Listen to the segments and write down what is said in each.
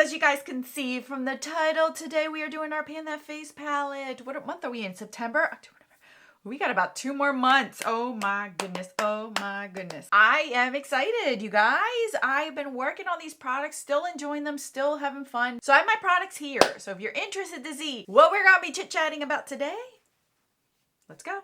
as you guys can see from the title, today we are doing our Pan That Face palette. What month are we in? September? October, November. We got about 2 more months. Oh my goodness. Oh my goodness. I am excited, you guys. I've been working on these products, still enjoying them, still having fun. So I have my products here. So if you're interested to see what we're going to be chit-chatting about today, let's go.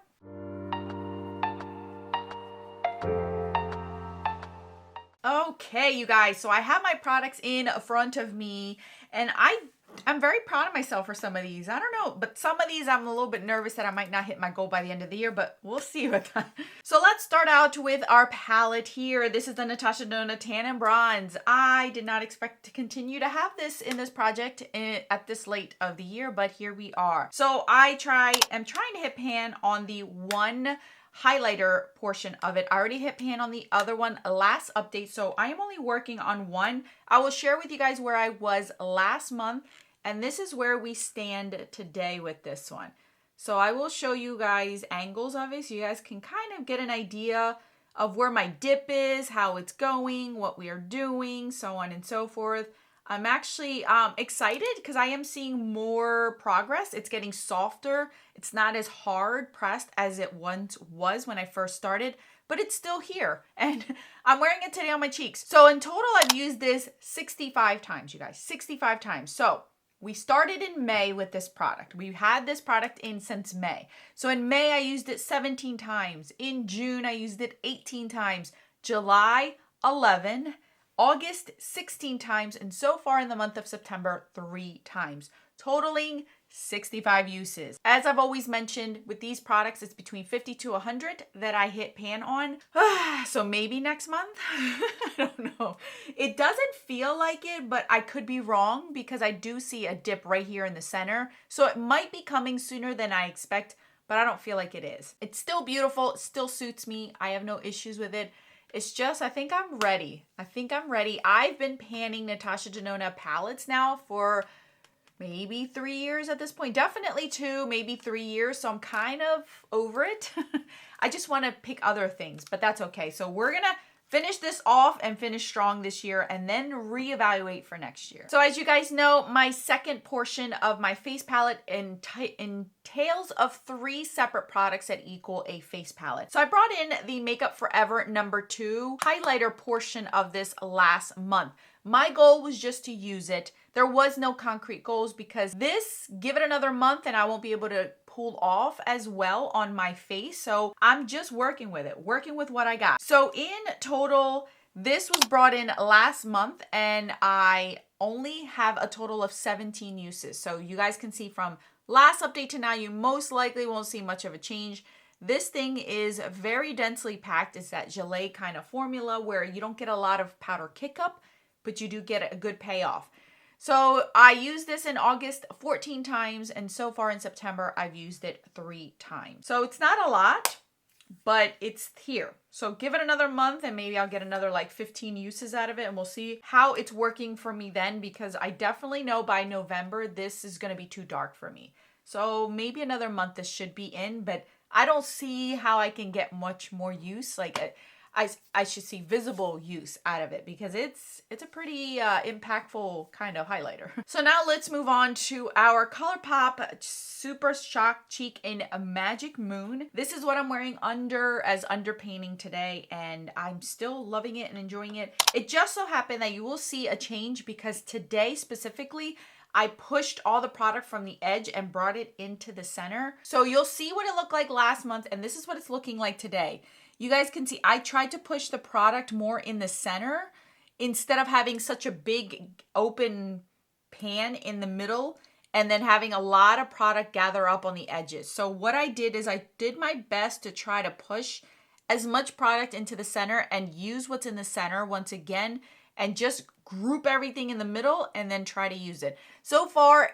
Okay, you guys, so I have my products in front of me, and I'm very proud of myself for some of these. I don't know, but some of these I'm a little bit nervous that I might not hit my goal by the end of the year, but we'll see with that. So let's start out with our palette here. This is the Natasha Denona Tan and Bronze. I did not expect to continue to have this in this project at this late of the year, but here we are. So am trying to hit pan on the one highlighter portion of it. I already hit pan on the other one last update, so I am only working on one. I will share with you guys where I was last month, and this is where we stand today with this one. So I will show you guys angles of it so you guys can kind of get an idea of where my dip is, how it's going, what we are doing, so on and so forth. I'm actually excited because I am seeing more progress. It's getting softer. It's not as hard pressed as it once was when I first started, but it's still here. And I'm wearing it today on my cheeks. So in total, I've used this 65 times, you guys, 65 times. So we started in May with this product. We've had this product in since May. So in May, I used it 17 times. In June, I used it 18 times. July, 11. August 16 times, and so far in the month of September 3 times, totaling 65 uses. As I've always mentioned with these products, it's between 50 to 100 that I hit pan on. So maybe next month? I don't know. It doesn't feel like it, but I could be wrong because I do see a dip right here in the center. So it might be coming sooner than I expect, but I don't feel like it is. It's still beautiful. It still suits me. I have no issues with it. It's just, I think I'm ready. I've been panning Natasha Denona palettes now for maybe 3 years at this point. Definitely 2, maybe 3 years. So I'm kind of over it. I just want to pick other things, but that's okay. So we're going to finish this off and finish strong this year and then reevaluate for next year. So as you guys know, my second portion of my face palette entails of 3 separate products that equal a face palette. So I brought in the Makeup Forever #2 highlighter portion of this last month. My goal was just to use it. There was no concrete goals because give it another month and I won't be able to pull off as well on my face. So I'm just working with it, working with what I got. So in total, this was brought in last month and I only have a total of 17 uses. So you guys can see from last update to now, you most likely won't see much of a change. This thing is very densely packed. It's that gelée kind of formula where you don't get a lot of powder kick up, but you do get a good payoff. So I used this in August 14 times, and so far in September, I've used it 3 times. So it's not a lot, but it's here. So give it another month and maybe I'll get another like 15 uses out of it, and we'll see how it's working for me then, because I definitely know by November, this is going to be too dark for me. So maybe another month this should be in, but I don't see how I can get much more use. Like I should see visible use out of it because it's a pretty impactful kind of highlighter. So now let's move on to our ColourPop Super Shock Cheek in Magic Moon. This is what I'm wearing as underpainting today, and I'm still loving it and enjoying it. It just so happened that you will see a change because today specifically, I pushed all the product from the edge and brought it into the center. So you'll see what it looked like last month, and this is what it's looking like today. You guys can see I tried to push the product more in the center instead of having such a big open pan in the middle and then having a lot of product gather up on the edges. So what I did is I did my best to try to push as much product into the center and use what's in the center once again and just group everything in the middle and then try to use it. So far,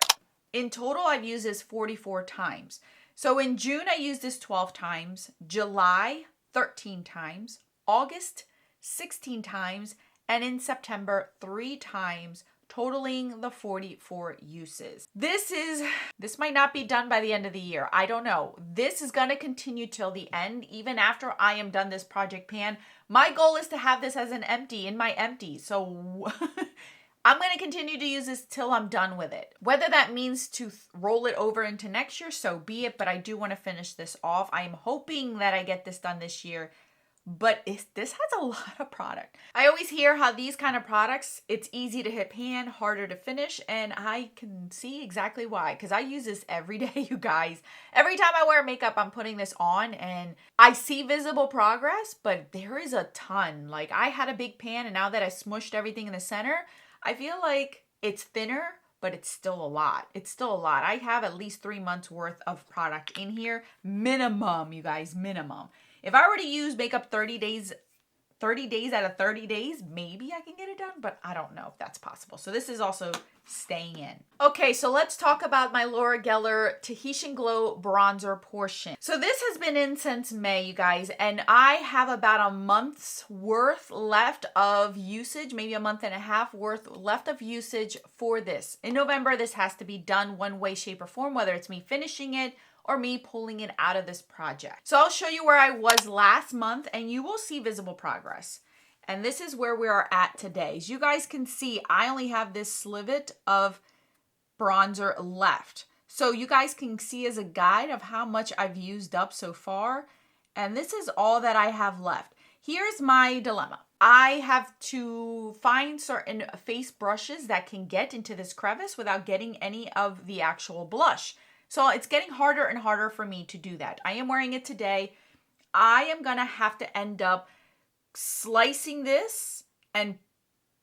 in total, I've used this 44 times. So in June, I used this 12 times. July, 13 times, August 16 times, and in September 3 times, totaling the 44 uses. This might not be done by the end of the year. I don't know. This is going to continue till the end, even after I am done this project pan. My goal is to have this as an empty in my empty. So I'm going to continue to use this till I'm done with it. Whether that means to roll it over into next year, so be it, but I do want to finish this off. I am hoping that I get this done this year, but this has a lot of product. I always hear how these kind of products, it's easy to hit pan, harder to finish, and I can see exactly why, because I use this every day, you guys. Every time I wear makeup, I'm putting this on, and I see visible progress, but there is a ton. Like, I had a big pan, and now that I smushed everything in the center, I feel like it's thinner, but it's still a lot. It's still a lot. I have at least 3 months worth of product in here. Minimum, you guys, minimum. If I were to use makeup 30 days out of 30 days, maybe I can get it done, but I don't know if that's possible. So this is also staying in. Okay, so let's talk about my Laura Geller Tahitian Glow Bronzer portion. So this has been in since May, you guys, and I have about a month's worth left of usage, maybe a month and a half worth left of usage for this. In November, this has to be done one way, shape, or form, whether it's me finishing it or me pulling it out of this project. So I'll show you where I was last month and you will see visible progress. And this is where we are at today. As you guys can see, I only have this slivet of bronzer left. So you guys can see as a guide of how much I've used up so far. And this is all that I have left. Here's my dilemma. I have to find certain face brushes that can get into this crevice without getting any of the actual blush. So it's getting harder and harder for me to do that. I am wearing it today. I am going to have to end up slicing this and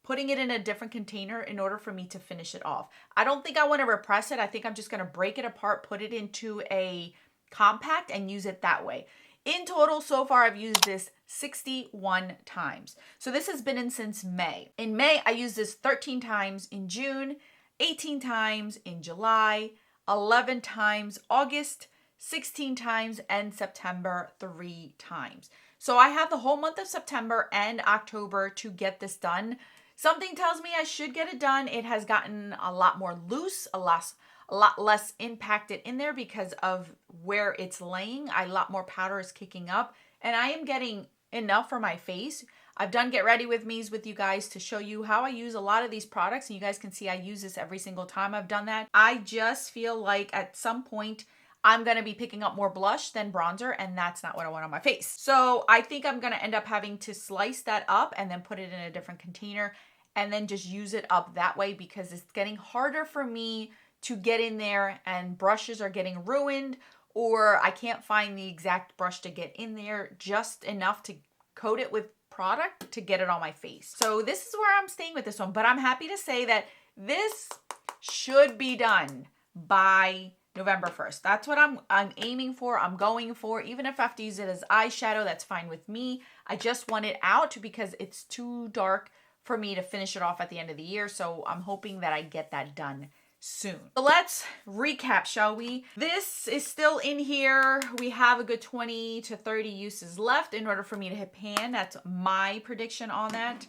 putting it in a different container in order for me to finish it off. I don't think I want to repress it. I think I'm just going to break it apart, put it into a compact and use it that way. In total, so far, I've used this 61 times. So this has been in since May. In May, I used this 13 times. In June, 18 times. In July, 11 times, August 16 times, and September 3 times. So I have the whole month of September and October to get this done. Something tells me I should get it done. It has gotten a lot more loose, a lot less impacted in there because of where it's laying. A lot more powder is kicking up, and I am getting enough for my face. I've done Get Ready With Me's with you guys to show you how I use a lot of these products. And you guys can see I use this every single time I've done that. I just feel like at some point I'm going to be picking up more blush than bronzer, and that's not what I want on my face. So I think I'm going to end up having to slice that up and then put it in a different container and then just use it up that way because it's getting harder for me to get in there and brushes are getting ruined or I can't find the exact brush to get in there just enough to coat it with product to get it on my face. So this is where I'm staying with this one, but I'm happy to say that this should be done by November 1st. That's what I'm aiming for. I'm going for. Even if I have to use it as eyeshadow, that's fine with me. I just want it out because it's too dark for me to finish it off at the end of the year. So I'm hoping that I get that done soon. So let's recap, shall we? This is still in here. We have a good 20 to 30 uses left in order for me to hit pan. That's my prediction on that.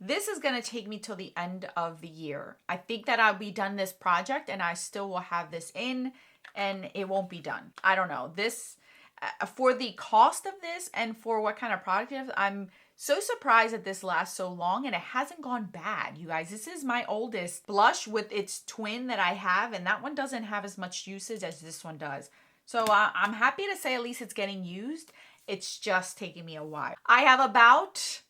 This is going to take me till the end of the year. I think that I'll be done this project and I still will have this in and it won't be done. I don't know. This, for the cost of this and for what kind of product it is, I'm so surprised that this lasts so long and it hasn't gone bad, you guys. This is my oldest blush with its twin that I have, and that one doesn't have as much usage as this one does. So I'm happy to say at least it's getting used. It's just taking me a while. I have about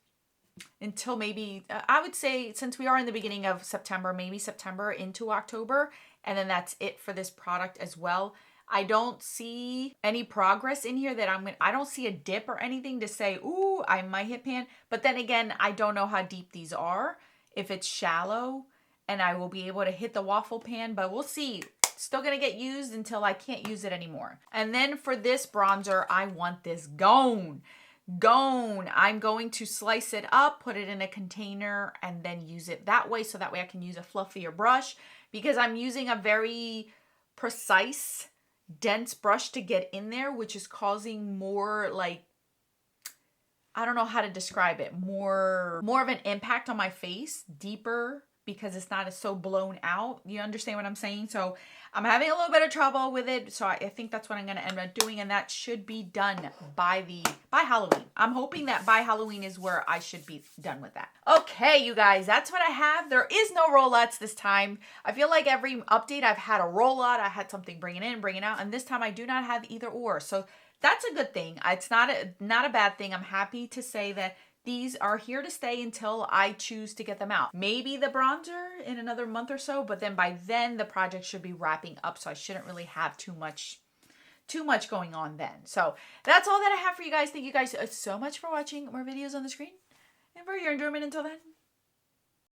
until maybe, I would say since we are in the beginning of September, maybe September into October, and then that's it for this product as well. I don't see any progress in here that I don't see a dip or anything to say, ooh, I might hit pan. But then again, I don't know how deep these are. If it's shallow and I will be able to hit the waffle pan, but we'll see. Still gonna get used until I can't use it anymore. And then for this bronzer, I want this gone. I'm going to slice it up, put it in a container, and then use it that way. So that way I can use a fluffier brush because I'm using a very precise dense brush to get in there, which is causing more, like, I don't know how to describe it, more of an impact on my face, deeper because it's not so blown out. You understand what I'm saying? So I'm having a little bit of trouble with it. So I think that's what I'm going to end up doing. And that should be done by Halloween. I'm hoping that by Halloween is where I should be done with that. Okay, you guys, that's what I have. There is no rollouts this time. I feel like every update I've had a rollout. I had something bringing in, bringing out. And this time I do not have either or. So that's a good thing. It's not a bad thing. I'm happy to say that these are here to stay until I choose to get them out. Maybe the bronzer in another month or so, but then by then the project should be wrapping up, so I shouldn't really have too much going on then. So that's all that I have for you guys. Thank you guys so much for watching. More videos on the screen. And for your enjoyment until then,